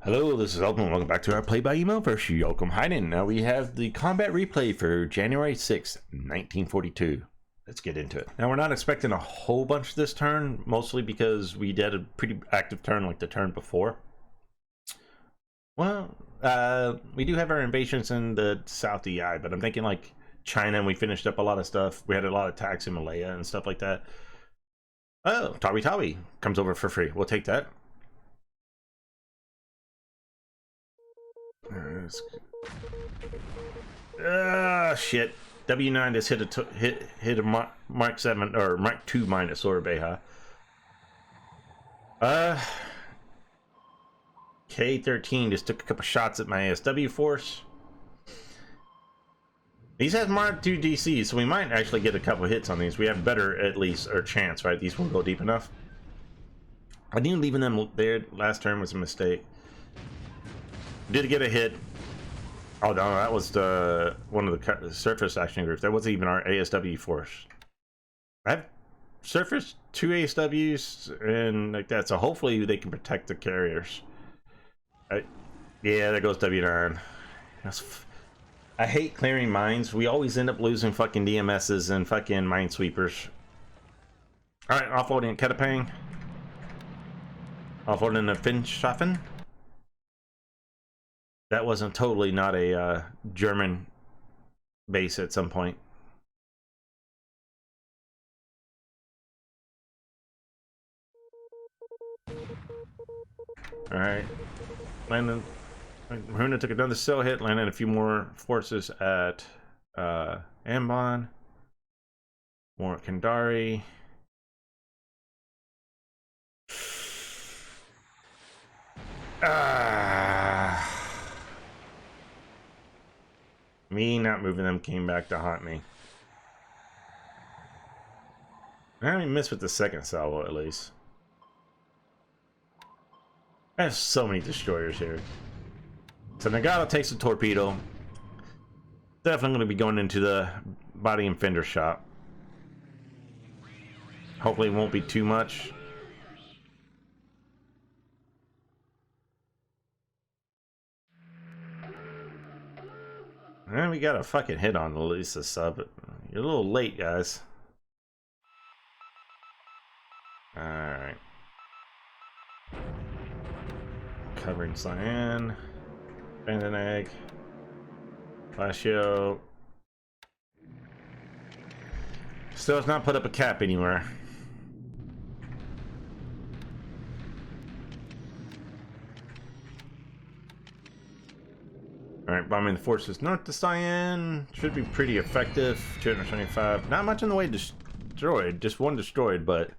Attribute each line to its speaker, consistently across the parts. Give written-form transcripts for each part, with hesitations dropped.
Speaker 1: Hello, this is Elton. Welcome back to our PBEM Vs Jochen Combat. Now we have the combat replay for January 6th, 1942. Let's get into it. Now we're not expecting a whole bunch this turn, mostly because we did a pretty active turn like the turn before. Well, we do have our invasions in the South EI, but I'm thinking like China, and we finished up a lot of stuff. We had a lot of attacks in Malaya and stuff like that. Oh, Tawi comes over for free. We'll take that. Shit. W9 just hit a Mark 7 or Mark 2 minus or Beha. K13 just took a couple shots at my ASW force. These have Mark 2 DC, so we might actually get a couple hits on these. We have better, at least, or chance, right? These won't go deep enough. I knew leaving them there last turn was a mistake. Did get a hit. Oh no, that was the one of the surface action groups. That wasn't even our ASW force. I've surfaced 2 ASWs and like that, so hopefully they can protect the carriers. Yeah, there goes W9. I hate clearing mines. We always end up losing fucking DMSs and fucking minesweepers. Alright, offloading at Ketapang. Offloading at Finnshafen. That wasn't totally not a German base at some point. All right, landed. Haruna took another cell hit. Landed a few more forces at Ambon. More at Kandari. Me not moving them came back to haunt me. I missed with the second salvo at least. I have so many destroyers here. So Nagata takes the torpedo. Definitely going to be going into the body and fender shop. Hopefully it won't be too much. And we got a fucking hit on the Lisa sub. You're a little late, guys. Alright. Covering Cyan. Abandoned Egg. Flashio. Still has not put up a cap anywhere. Alright, bombing the forces north to Cyan. Should be pretty effective. 225. Not much in the way destroyed. Just one destroyed, but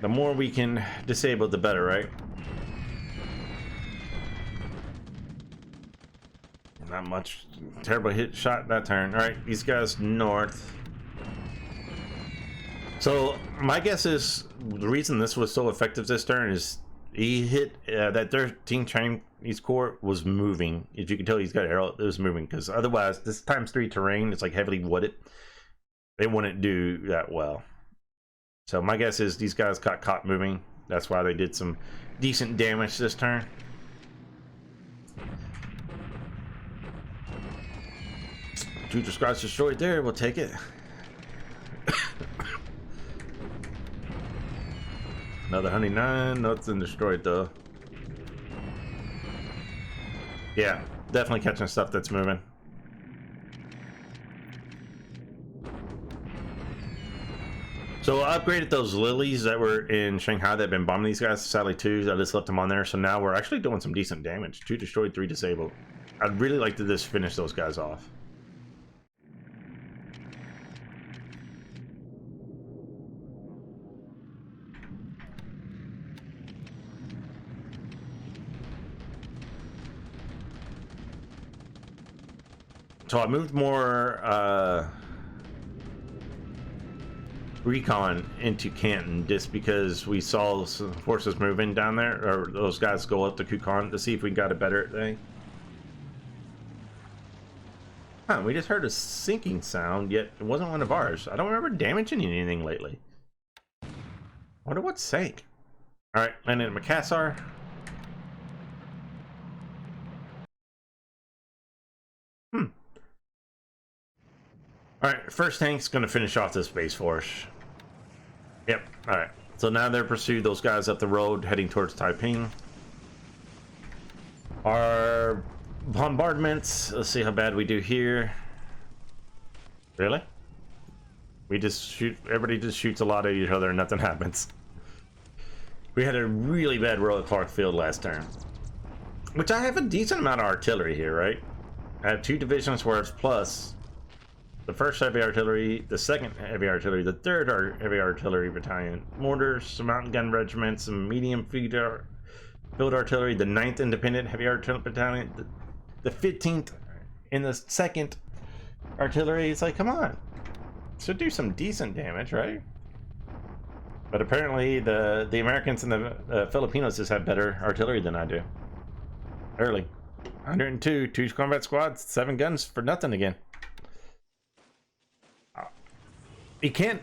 Speaker 1: the more we can disable, the better, right? Not much. Terrible hit shot that turn. Alright, these guys north. So, my guess is the reason this was so effective this turn is he hit that 13 Chinese corps was moving. As you can tell, he's got arrow. It was moving because otherwise, this ×3 terrain, it's like heavily wooded. They wouldn't do that well. So my guess is these guys got caught moving. That's why they did some decent damage this turn. Two squads destroyed there. We'll take it. Another 109, nothing destroyed though. Yeah, definitely catching stuff that's moving. So I upgraded those lilies that were in Shanghai that have been bombing these guys, sadly 2s. I just left them on there, so now we're actually doing some decent damage. 2 destroyed, 3 disabled. I'd really like to just finish those guys off. So I moved more recon into Canton just because we saw some forces moving down there, or those guys go up to Kukan to see if we got a better thing. Huh, we just heard a sinking sound, yet it wasn't one of ours. I don't remember damaging anything lately. I wonder what sank. Alright, landing at Macassar. All right, first tank's going to finish off this base force. Yep. All right. So now they're pursuing those guys up the road heading towards Taiping. Our bombardments. Let's see how bad we do here. Really? We just shoot. Everybody just shoots a lot at each other and nothing happens. We had a really bad row at Clark Field last turn. Which I have a decent amount of artillery here, right? I have 2 divisions where it's plus. The 1st heavy artillery, the 2nd heavy artillery, the 3rd heavy artillery battalion, mortars, some mountain gun regiments, some medium field artillery, the 9th independent heavy artillery battalion, the 15th in the 2nd artillery. It's like, come on, should do some decent damage, right? But apparently the Americans and the Filipinos just have better artillery than I do. Early, 102, 2 combat squads, 7 guns for nothing again. He can't,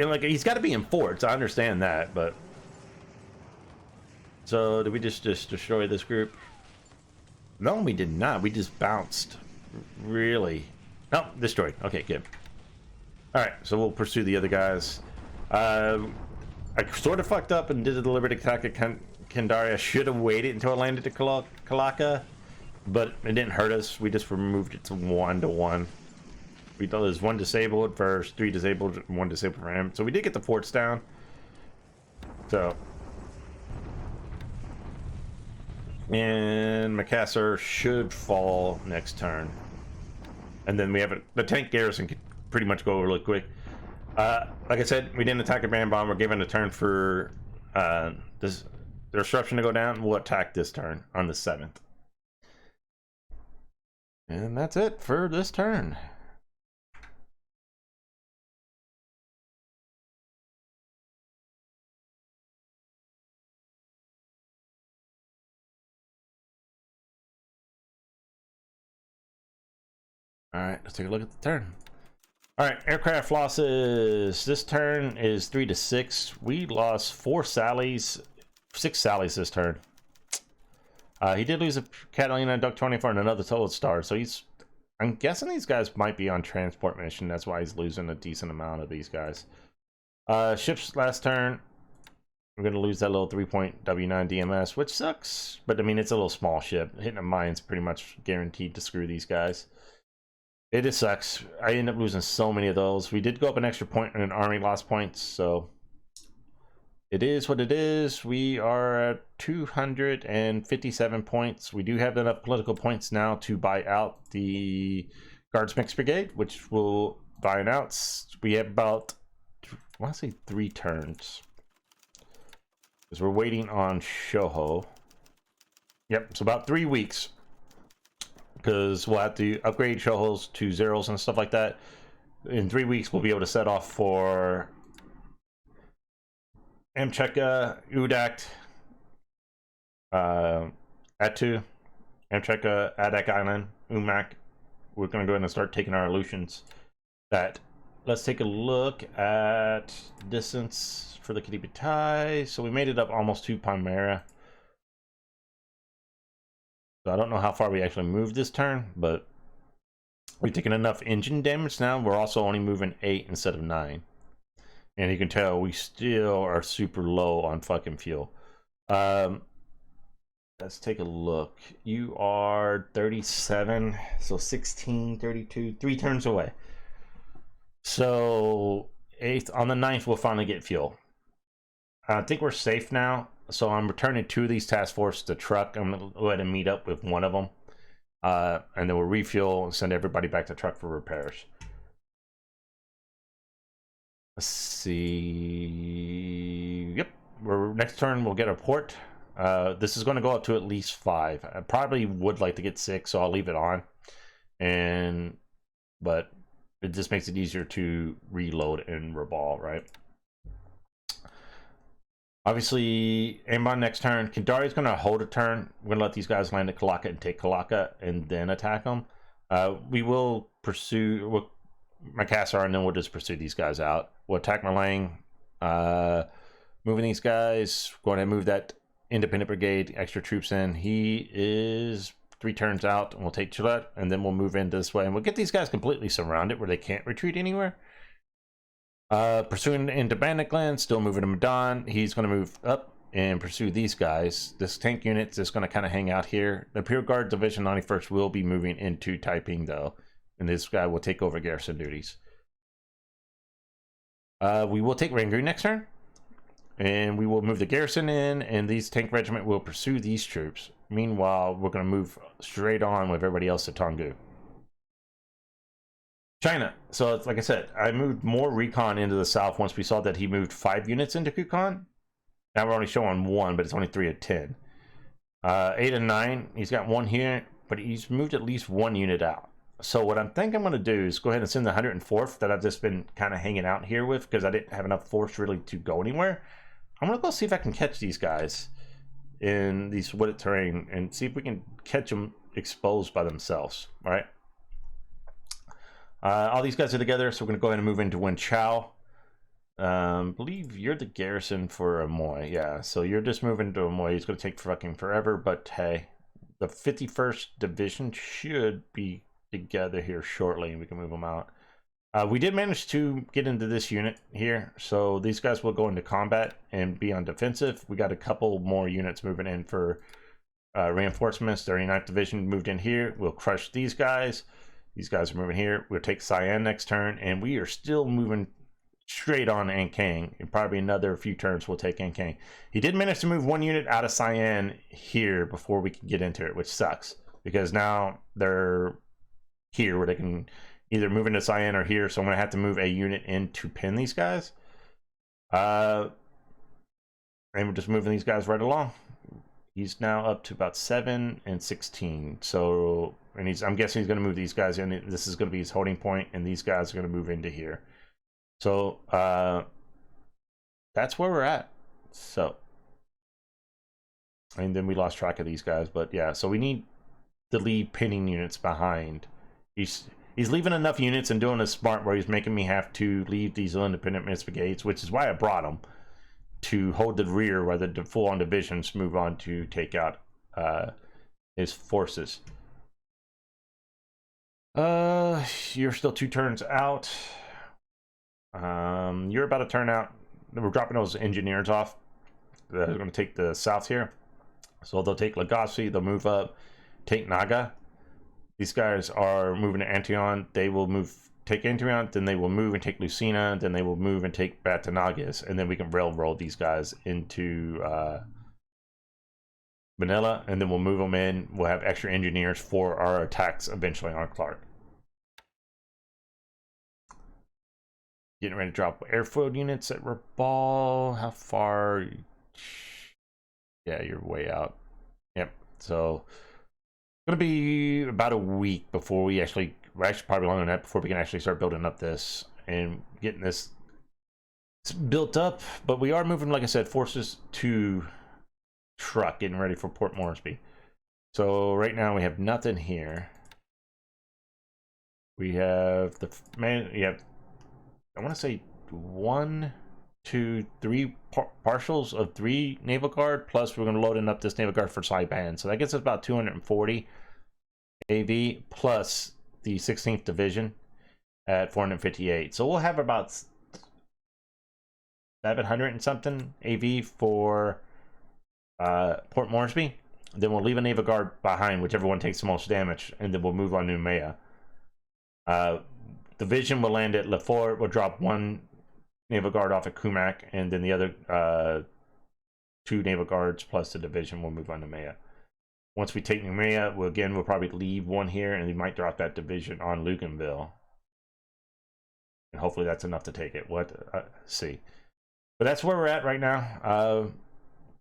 Speaker 1: like, he's got to be in forts. I understand that, but so did we just destroy this group? No, we did not. We just bounced. Really? No, destroyed. Okay, good. All right, so we'll pursue the other guys. I sort of fucked up and did a deliberate attack at Kendari. I should have waited until I landed at Kalaka, but it didn't hurt us. We just removed it to 1-to-1. We thought there's 1 disabled versus 3 disabled, 1 disabled for him. So we did get the forts down. So, and Macassar should fall next turn. And then we have the tank garrison can pretty much go really quick. Like I said, we didn't attack a band bomb. We're given a turn for the disruption to go down. We'll attack this turn on the 7th. And that's it for this turn. All right, let's take a look at the turn. All right, aircraft losses. This turn is 3-6. We lost 4 Sallies, 6 Sallies this turn. He did lose a Catalina and Duck 24 and another Total Star. So I'm guessing these guys might be on transport mission. That's why he's losing a decent amount of these guys. Ships last turn. We're going to lose that little 3-point W9 DMS, which sucks. But I mean, it's a little small ship. Hitting a mine's pretty much guaranteed to screw these guys. It just sucks. I end up losing so many of those. We did go up an extra point and an army lost points, so it is what it is. We are at 257 points. We do have enough political points now to buy out the Guards Mixed Brigade, which will buy it out. We have about, I want to say 3 turns. Because we're waiting on Shoho. Yep, so about 3 weeks. Because we'll have to upgrade Shohos to 0s and stuff like that. In 3 weeks, we'll be able to set off for Amcheka, Udakt, Atu, Amcheka, Adak Island, Umak. We're going to go ahead and start taking our Aleutians. Let's take a look at distance for the Kiribitai. So we made it up almost to Palmyra. So I don't know how far we actually moved this turn, but we've taken enough engine damage now. We're also only moving 8 instead of 9. And you can tell we still are super low on fucking fuel. Let's take a look. You are 37, so 16, 32, 3 turns away. So on the 9th, we'll finally get fuel. I think we're safe now. So I'm returning 2 of these task force to truck. I'm going to go ahead and meet up with one of them. And then we'll refuel and send everybody back to truck for repairs. Let's see. Yep. Next turn, we'll get a port. This is going to go up to at least 5. I probably would like to get 6, so I'll leave it on. But it just makes it easier to reload and reball, right? Obviously, Ambon next turn. Kendari's going to hold a turn. We're going to let these guys land at Kalaka and take Kalaka and then attack them. We will pursue Macassar and then we'll just pursue these guys out. We'll attack Malang. Moving these guys. Going to move that independent brigade, extra troops in. He is 3 turns out, and we'll take Gillette, and then we'll move in this way, and we'll get these guys completely surrounded where they can't retreat anywhere. Pursuing into Bandit Glen, still moving to Madon. He's going to move up and pursue these guys. This tank unit's just going to kind of hang out here. The Imperial Guard Division 91st will be moving into Taiping, though, and this guy will take over garrison duties. We will take Rangoon next turn, and we will move the garrison in, and these tank regiment will pursue these troops. Meanwhile, we're going to move straight on with everybody else to Tonggu. China. So, it's, like I said, I moved more recon into the south once we saw that he moved 5 units into Kukan. Now we're only showing 1, but it's only 3 of 10. 8 and 9, he's got 1 here, but he's moved at least 1 unit out. So what I'm going to do is go ahead and send the 104th that I've just been kind of hanging out here with because I didn't have enough force really to go anywhere. I'm going to go see if I can catch these guys in these wooded terrain and see if we can catch them exposed by themselves. All right. All these guys are together, so we're going to go ahead and move into Wenchao. Believe you're the garrison for Amoy. Yeah, so you're just moving to Amoy. It's going to take fucking forever, but hey, the 51st Division should be together here shortly, and we can move them out. We did manage to get into this unit here, so these guys will go into combat and be on defensive. We got a couple more units moving in for reinforcements. 39th Division moved in here. We'll crush these guys. These guys are moving here. We'll take Cyan next turn, and we are still moving straight on Ankang. In probably another few turns, we'll take Ankang. He did manage to move 1 unit out of Cyan here before we can get into it, which sucks because now they're here where they can either move into Cyan or here, so I'm going to have to move a unit in to pin these guys. And we're just moving these guys right along. He's now up to about 7 and 16. So, and I'm guessing he's going to move these guys in. This is going to be his holding point, and these guys are going to move into here. So, that's where we're at. So, and then we lost track of these guys, but yeah, so we need to leave pinning units behind. He's leaving enough units and doing a smart where he's making me have to leave these independent Minsk brigades, which is why I brought them to hold the rear while the full-on divisions move on to take out his forces. You're still 2 turns out. You're about to turn out. We're dropping those engineers off. They're going to take the south here. So they'll take Legacy, they'll move up, take Naga. These guys are moving to Antion. They will take Antion, then they will move and take Lucina, then they will move and take Batanagas, and then we can railroad these guys into Manila, and then we'll move them in. We'll have extra engineers for our attacks eventually on Clark. Getting ready to drop airfield units at Rabal. How far? Yeah, you're way out. Yep. So going to be about a week before we're actually probably longer than that before we can actually start building up this and getting this built up. But we are moving, like I said, forces to Truck, getting ready for Port Moresby. So right now we have nothing here. We have the man. You have, I want to say 1, 2, 3 partials of 3 Naval Guard, plus we're going to load in up this Naval Guard for Saipan. So that gets us about 240 AV, plus the 16th Division at 458. So we'll have about 700 and something AV for Port Moresby. Then we'll leave a Naval Guard behind, whichever one takes the most damage, and then we'll move on to Umea. Division will land at Lefort. We'll drop 1 Naval Guard off at Kumak, and then the other 2 Naval Guards plus the division will move on to Maya. Once we take Numea, we'll probably leave 1 here, and we might drop that division on Luganville. And hopefully that's enough to take it. What see. But that's where we're at right now.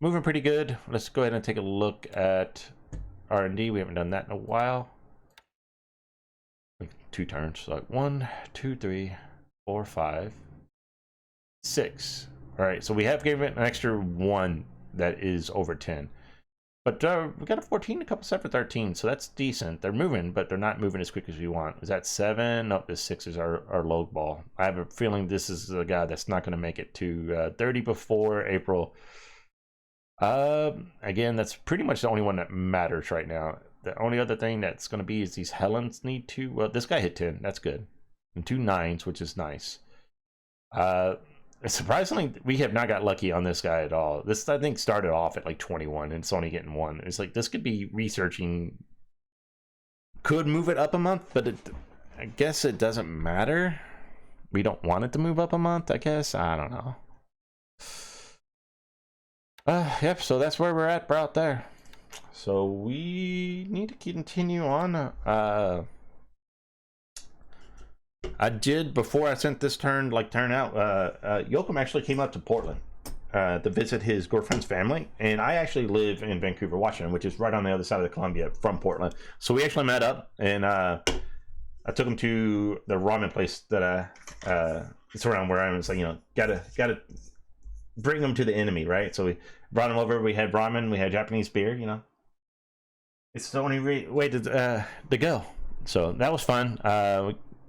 Speaker 1: Moving pretty good. Let's go ahead and take a look at R&D. We haven't done that in a while. Like 2 turns. So like 1, 2, 3, 4, 5, 6. All right, so we have given it an extra 1 that is over 10. But we got a 14, a couple 7 for 13, so that's decent. They're moving, but they're not moving as quick as we want. Is that 7? Nope, this 6 is our low ball. I have a feeling this is a guy that's not going to make it to 30 before April. Again, that's pretty much the only one that matters right now. the only other thing that's going to be is these Helens need to, well, this guy hit 10, that's good, and 2 9s, which is nice. Surprisingly, we have not got lucky on this guy at all. This, I think, started off at like 21 and it's only getting 1. It's like, this could be researching, could move it up a month, but I guess it doesn't matter. We don't want it to move up a month, I guess. I don't know. Yep, so that's where we're at, out there. So we need to continue on. I did, before I sent this turn out, Jochen actually came up to Portland to visit his girlfriend's family, and I actually live in Vancouver, Washington, which is right on the other side of the Columbia from Portland. So we actually met up, and I took him to the ramen place that it's around where I was like, you know, gotta bring him to the enemy, right? So we brought him over. We had ramen, we had Japanese beer. You know, it's the only way to go. So that was fun.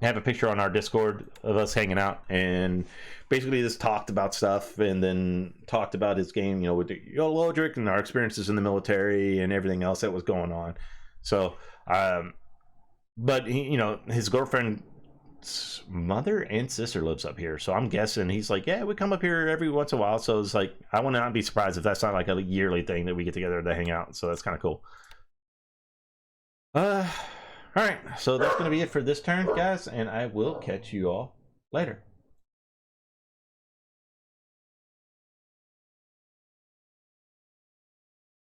Speaker 1: We have a picture on our Discord of us hanging out, and basically just talked about stuff, and then talked about his game, you know, with Lodric and our experiences in the military and everything else that was going on. So, but he, you know, his girlfriend's mother and sister lives up here, so I'm guessing he's like, yeah, we come up here every once in a while. So it's like, I would not be surprised if that's not like a yearly thing that we get together to hang out. So that's kind of cool. All right, so that's going to be it for this turn, guys, and I will catch you all later.